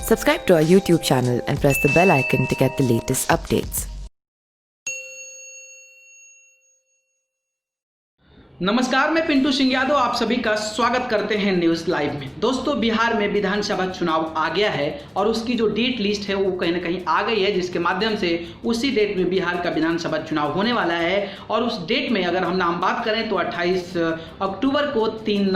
Subscribe to our YouTube channel and press the bell icon to get the latest updates. नमस्कार, मैं पिंटू सिंह यादव आप सभी का स्वागत करते हैं न्यूज़ लाइव में। दोस्तों, बिहार में विधानसभा चुनाव आ गया है और उसकी जो डेट लिस्ट है वो कहीं ना कहीं आ गई है, जिसके माध्यम से उसी डेट में बिहार का विधानसभा चुनाव होने वाला है। और उस डेट में अगर हम नाम बात करें तो 28 अक्टूबर को, 3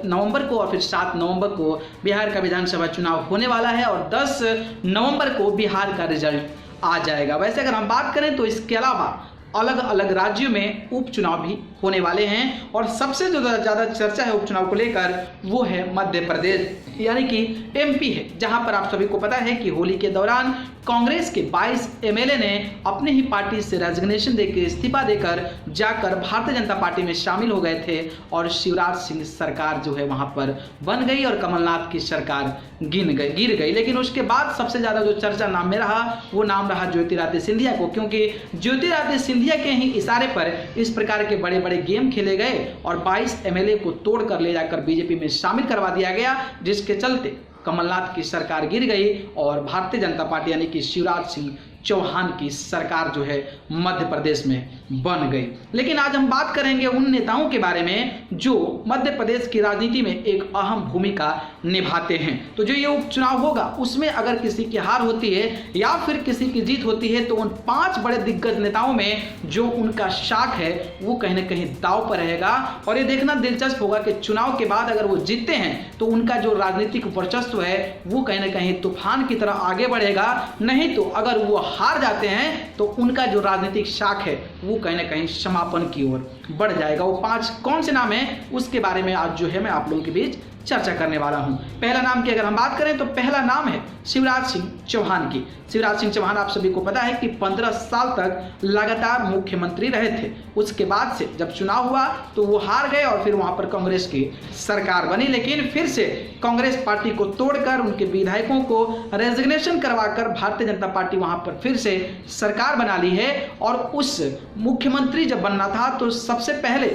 नवंबर को और फिर 7 नवंबर को बिहार का विधानसभा चुनाव होने वाला है और 10 नवंबर को बिहार का रिजल्ट आ जाएगा। वैसे अगर हम बात करें तो इसके अलावा अलग अलग राज्यों में उपचुनाव भी होने वाले हैं और सबसे जो ज़्यादा चर्चा है उपचुनाव को लेकर वो है मध्य प्रदेश, यानी कि एमपी है, जहां पर आप सभी को पता है कि होली के दौरान कांग्रेस के 22 एमएलए ने अपने ही पार्टी से रेजिग्नेशन देकर, इस्तीफा देकर जाकर भारतीय जनता पार्टी में शामिल हो गए थे और शिवराज सिंह सरकार जो है वहां पर बन गई और कमलनाथ की सरकार गिर गई। लेकिन उसके बाद सबसे ज़्यादा जो चर्चा नाम में रहा वो नाम रहा ज्योतिरादित्य सिंधिया को, क्योंकि ज्योतिरादित्य सिंधिया के ही इशारे पर इस प्रकार के बड़े बड़े गेम खेले गए और 22 एमएलए को तोड़कर ले जाकर बीजेपी में शामिल करवा दिया गया, जिसके चलते कमलनाथ की सरकार गिर गई और भारतीय जनता पार्टी यानी कि शिवराज सिंह चौहान की सरकार जो है मध्य प्रदेश में बन गई। लेकिन आज हम बात करेंगे उन नेताओं के बारे में जो मध्य प्रदेश की राजनीति में एक अहम भूमिका निभाते हैं। तो जो ये उपचुनाव होगा उसमें अगर किसी की हार होती है या फिर किसी की जीत होती है तो उन 5 बड़े दिग्गज नेताओं में जो उनका शाख है वो कहीं ना कहीं दांव पर रहेगा। और ये देखना दिलचस्प होगा कि चुनाव के बाद अगर वो जीतते हैं तो उनका जो राजनीतिक वर्चस्व है वो कहीं ना कहीं तूफान की तरह आगे बढ़ेगा, नहीं तो अगर वो हार जाते हैं तो उनका जो राजनीतिक शाख है वो कहीं ना कहीं समापन की ओर बढ़ जाएगा। वो 5 कौन से नाम हैं उसके बारे में आज जो है मैं आप लोगों के बीच चर्चा करने वाला हूं। पहला नाम की अगर हम बात करें तो पहला नाम है शिवराज सिंह चौहान की। शिवराज सिंह चौहान आप सभी को पता है कि 15 साल तक लगातार मुख्यमंत्री रहे थे। उसके बाद से जब चुनाव हुआ तो वो हार गए और फिर वहां पर कांग्रेस की सरकार बनी, लेकिन फिर से कांग्रेस पार्टी को तोड़कर उनके विधायकों को रेजिग्नेशन करवाकर भारतीय जनता पार्टी वहां पर फिर से सरकार बना ली है। और उस मुख्यमंत्री जब बनना था तो सबसे पहले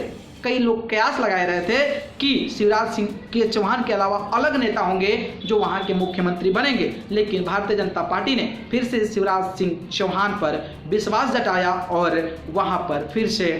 कई लोग कयास लगाए रहे थे कि शिवराज सिंह के चौहान के अलावा अलग नेता होंगे जो वहां के मुख्यमंत्री बनेंगे, लेकिन भारतीय जनता पार्टी ने फिर से शिवराज सिंह चौहान पर विश्वास जताया और वहां पर फिर से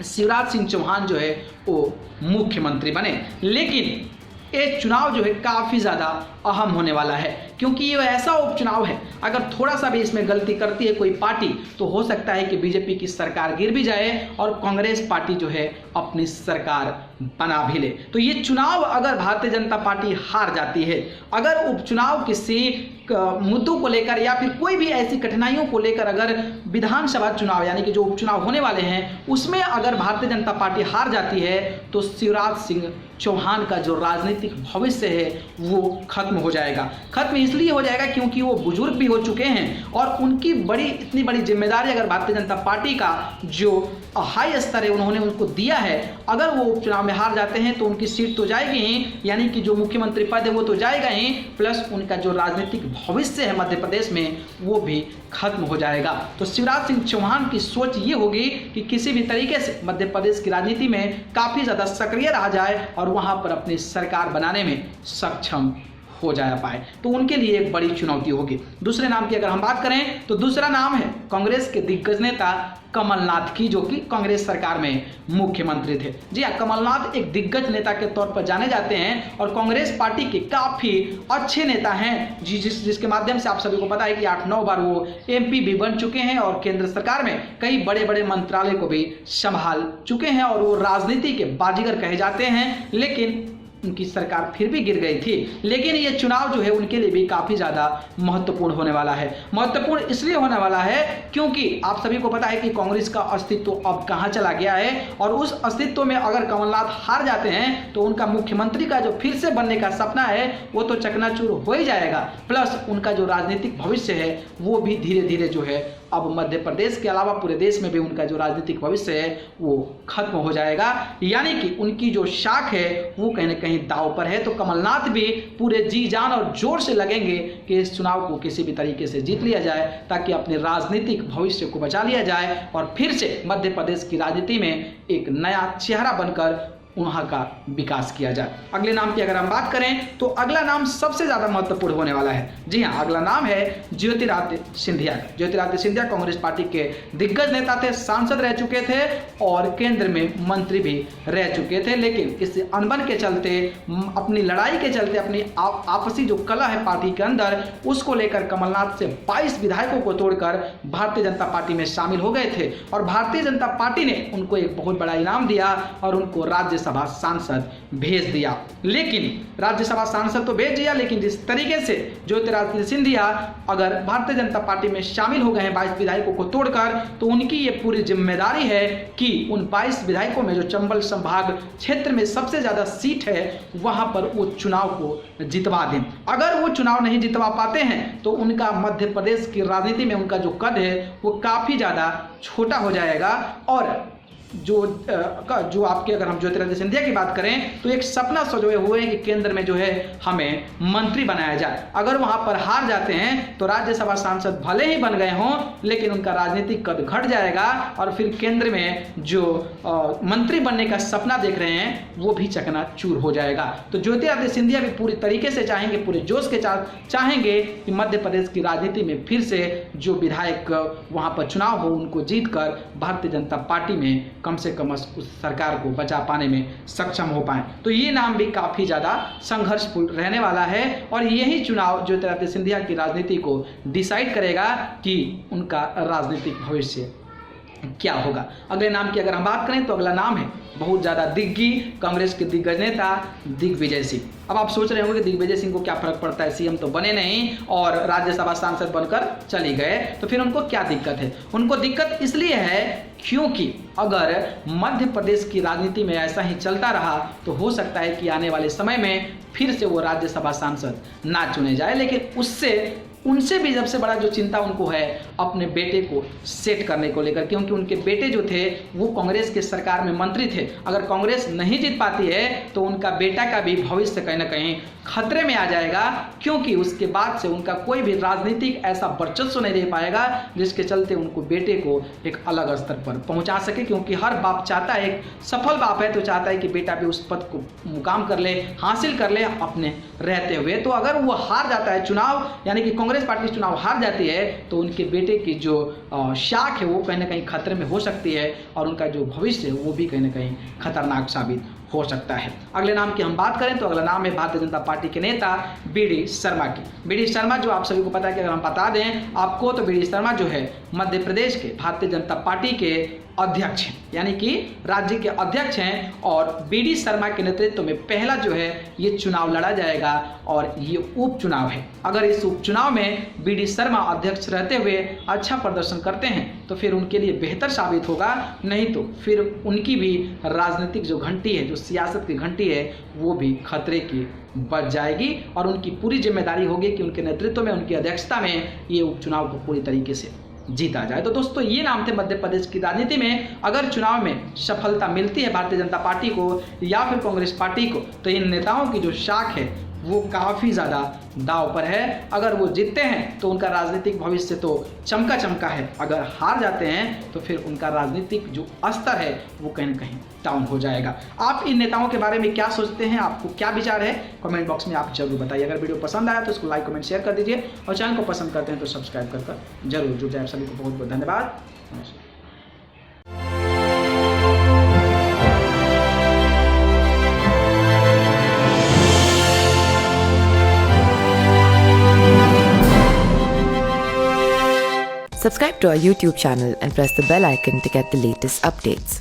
शिवराज सिंह चौहान जो है वो मुख्यमंत्री बने। लेकिन ये चुनाव जो है काफ़ी ज़्यादा अहम होने वाला है, क्योंकि ये ऐसा उपचुनाव है अगर थोड़ा सा भी इसमें गलती करती है कोई पार्टी तो हो सकता है कि बीजेपी की सरकार गिर भी जाए और कांग्रेस पार्टी जो है अपनी सरकार बना भी ले। तो ये चुनाव अगर भारतीय जनता पार्टी हार जाती है, अगर उपचुनाव किसी मुद्दों को लेकर या फिर कोई भी ऐसी कठिनाइयों को लेकर अगर विधानसभा चुनाव यानी कि जो उपचुनाव होने वाले हैं उसमें अगर भारतीय जनता पार्टी हार जाती है तो शिवराज सिंह चौहान का जो राजनीतिक भविष्य है वो खत्म हो जाएगा। खत्म इसलिए हो जाएगा क्योंकि वो बुजुर्ग भी हो चुके हैं और उनकी इतनी बड़ी जिम्मेदारी अगर भारतीय जनता पार्टी का जो हाई स्तर है उन्होंने उनको दिया है, अगर वो उपचुनाव में हार जाते हैं तो उनकी सीट तो जाएगी ही, यानी कि जो मुख्यमंत्री पद है वो तो जाएगा ही, प्लस उनका जो राजनीतिक भविष्य है मध्य प्रदेश में वो भी खत्म हो जाएगा। तो शिवराज सिंह चौहान की सोच ये होगी कि किसी भी तरीके से मध्य प्रदेश की राजनीति में काफ़ी ज़्यादा सक्रिय रहा जाए और वहाँ पर अपनी सरकार बनाने में सक्षम हो जा पाए, तो उनके लिए एक बड़ी चुनौती होगी। दूसरे नाम की अगर हम बात करें तो दूसरा नाम है कांग्रेस के दिग्गज नेता कमलनाथ की, जो कि कांग्रेस सरकार में मुख्यमंत्री थे। जी हाँ, कमलनाथ एक दिग्गज नेता के तौर पर जाने जाते हैं और कांग्रेस पार्टी के काफ़ी अच्छे नेता हैं जिसके माध्यम से आप सभी को पता है कि 8-9 बार वो एमपी भी बन चुके हैं और केंद्र सरकार में कई बड़े बड़े मंत्रालय को भी संभाल चुके हैं और वो राजनीति के बाजीगर कहे जाते हैं। लेकिन उनकी सरकार फिर भी गिर गई थी। लेकिन ये चुनाव जो है उनके लिए भी काफ़ी ज़्यादा महत्वपूर्ण होने वाला है। महत्वपूर्ण इसलिए होने वाला है क्योंकि आप सभी को पता है कि कांग्रेस का अस्तित्व अब कहाँ चला गया है और उस अस्तित्व में अगर कमलनाथ हार जाते हैं तो उनका मुख्यमंत्री का जो फिर से बनने का सपना है वो तो चकनाचूर हो ही जाएगा, प्लस उनका जो राजनीतिक भविष्य है वो भी धीरे धीरे जो है अब मध्य प्रदेश के अलावा पूरे देश में भी उनका जो राजनीतिक भविष्य है वो खत्म हो जाएगा, यानी कि उनकी जो शाख है वो कहीं ना कहीं दांव पर है। तो कमलनाथ भी पूरे जी जान और जोर से लगेंगे कि इस चुनाव को किसी भी तरीके से जीत लिया जाए ताकि अपने राजनीतिक भविष्य को बचा लिया जाए और फिर से मध्य प्रदेश की राजनीति में एक नया चेहरा बनकर वहाँ का विकास किया जाए। अगले नाम की अगर हम बात करें तो अगला नाम सबसे ज़्यादा महत्वपूर्ण होने वाला है। जी हाँ, अगला नाम है ज्योतिरादित्य सिंधिया। ज्योतिरादित्य सिंधिया कांग्रेस पार्टी के दिग्गज नेता थे, सांसद रह चुके थे और केंद्र में मंत्री भी रह चुके थे, लेकिन इस अनबन के चलते, अपनी लड़ाई के चलते, अपनी आपसी जो कलह है पार्टी के अंदर, उसको लेकर कमलनाथ से 22 विधायकों को तोड़कर भारतीय जनता पार्टी में शामिल हो गए थे और भारतीय जनता पार्टी ने उनको एक बहुत बड़ा इनाम दिया और उनको राज्यसभा सांसद भेज दिया। लेकिन राज्यसभा सांसद तो भेज दिया, लेकिन जिस तरीके से ज्योतिरादित्य सिंधिया अगर भारतीय जनता पार्टी में शामिल हो गए हैं 22 विधायकों को तोड़कर, तो उनकी ये पूरी जिम्मेदारी है कि उन 22 विधायकों में जो चंबल संभाग क्षेत्र में सबसे ज्यादा सीट है वहां पर वो चुनाव को जितवा दें। अगर वो चुनाव नहीं जितवा पाते हैं तो उनका मध्य प्रदेश की राजनीति में उनका जो कद है वो काफी ज्यादा छोटा हो जाएगा। और जो आपके, अगर हम ज्योतिरादित्य सिंधिया की बात करें तो एक सपना सजोए हुए हैं कि केंद्र में जो है हमें मंत्री बनाया जाए। अगर वहां पर हार जाते हैं तो राज्यसभा सांसद भले ही बन गए हों, लेकिन उनका राजनीतिक कद घट जाएगा और फिर केंद्र में जो मंत्री बनने का सपना देख रहे हैं वो भी चकनाचूर हो जाएगा। तो ज्योतिरादित्य सिंधिया भी पूरी तरीके से चाहेंगे, पूरे जोश के साथ चाहेंगे कि मध्य प्रदेश की राजनीति में फिर से जो विधायक वहां पर चुनाव हो उनको जीतकर भारतीय जनता पार्टी में कम से कम उस सरकार को बचा पाने में सक्षम हो पाए। तो ये नाम भी काफी ज्यादा संघर्षपूर्ण रहने वाला है और यही चुनाव ज्योतिरादित्य सिंधिया की राजनीति को डिसाइड करेगा कि उनका राजनीतिक भविष्य क्या होगा। अगले नाम की अगर हम बात करें तो अगला नाम है बहुत ज़्यादा दिग्गी कांग्रेस के दिग्गज नेता दिग्विजय सिंह। अब आप सोच रहे होंगे कि दिग्विजय सिंह को क्या फर्क पड़ता है, सीएम तो बने नहीं और राज्यसभा सांसद बनकर चली गए, तो फिर उनको क्या दिक्कत है? उनको दिक्कत इसलिए है क्योंकि अगर मध्य प्रदेश की राजनीति में ऐसा ही चलता रहा तो हो सकता है कि आने वाले समय में फिर से वो राज्यसभा सांसद ना चुने जाए। लेकिन उनसे भी सबसे बड़ा जो चिंता उनको है अपने बेटे को सेट करने को लेकर, क्योंकि उनके बेटे जो थे वो कांग्रेस के सरकार में मंत्री थे। अगर कांग्रेस नहीं जीत पाती है तो उनका बेटा का भी भविष्य कहीं ना कहीं खतरे में आ जाएगा, क्योंकि उसके बाद से उनका कोई भी राजनीतिक ऐसा वर्चस्व नहीं रह पाएगा जिसके चलते उनको बेटे को एक अलग स्तर पर पहुंचा सके। क्योंकि हर बाप चाहता है, एक सफल बाप है तो चाहता है कि बेटा भी उस पद को मुकाम कर ले, हासिल कर ले अपने रहते हुए। तो अगर वो हार जाता है चुनाव, यानी कि कांग्रेस पार्टी चुनाव हार जाती है, तो उनके बेटे की जो शाख है वो कहीं ना कहीं खतरे में हो सकती है और उनका जो भविष्य है वो भी कहीं ना कहीं खतरनाक साबित हो सकता है। अगले नाम की हम बात करें तो अगला नाम है भारतीय जनता पार्टी के नेता बी.डी. शर्मा की। बी.डी. शर्मा जो आप सभी को पता है कि अगर हम बता दें आपको तो बी.डी. शर्मा जो है मध्य प्रदेश के भारतीय जनता पार्टी के अध्यक्ष हैं, यानी कि राज्य के अध्यक्ष हैं और बी.डी. शर्मा के नेतृत्व में पहला जो है ये चुनाव लड़ा जाएगा और ये उपचुनाव है। अगर इस उपचुनाव में बी.डी. शर्मा अध्यक्ष रहते हुए अच्छा प्रदर्शन करते हैं तो फिर उनके लिए बेहतर साबित होगा, नहीं तो फिर उनकी भी राजनीतिक जो घंटी है, जो सियासत की घंटी है, वो भी खतरे की बच जाएगी और उनकी पूरी जिम्मेदारी होगी कि उनके नेतृत्व में, उनकी अध्यक्षता में ये उपचुनाव को पूरी तरीके से जीता जाए। तो दोस्तों ये नाम थे मध्य प्रदेश की राजनीति में अगर चुनाव में सफलता मिलती है भारतीय जनता पार्टी को या फिर कांग्रेस पार्टी को, तो इन नेताओं की जो शाख है वो काफ़ी ज़्यादा दाव पर है। अगर वो जीतते हैं तो उनका राजनीतिक भविष्य तो चमका चमका है, अगर हार जाते हैं तो फिर उनका राजनीतिक जो स्तर है वो कहीं ना कहीं डाउन हो जाएगा। आप इन नेताओं के बारे में क्या सोचते हैं, आपको क्या विचार है, कमेंट बॉक्स में आप जरूर बताइए। अगर वीडियो पसंद आया तो उसको लाइक कमेंट शेयर कर दीजिए और चैनल को पसंद करते हैं तो सब्सक्राइब कर जरूर जुड़ जाए। सभी को बहुत बहुत धन्यवाद। नमस्कार। Subscribe to our YouTube channel and press the bell icon to get the latest updates.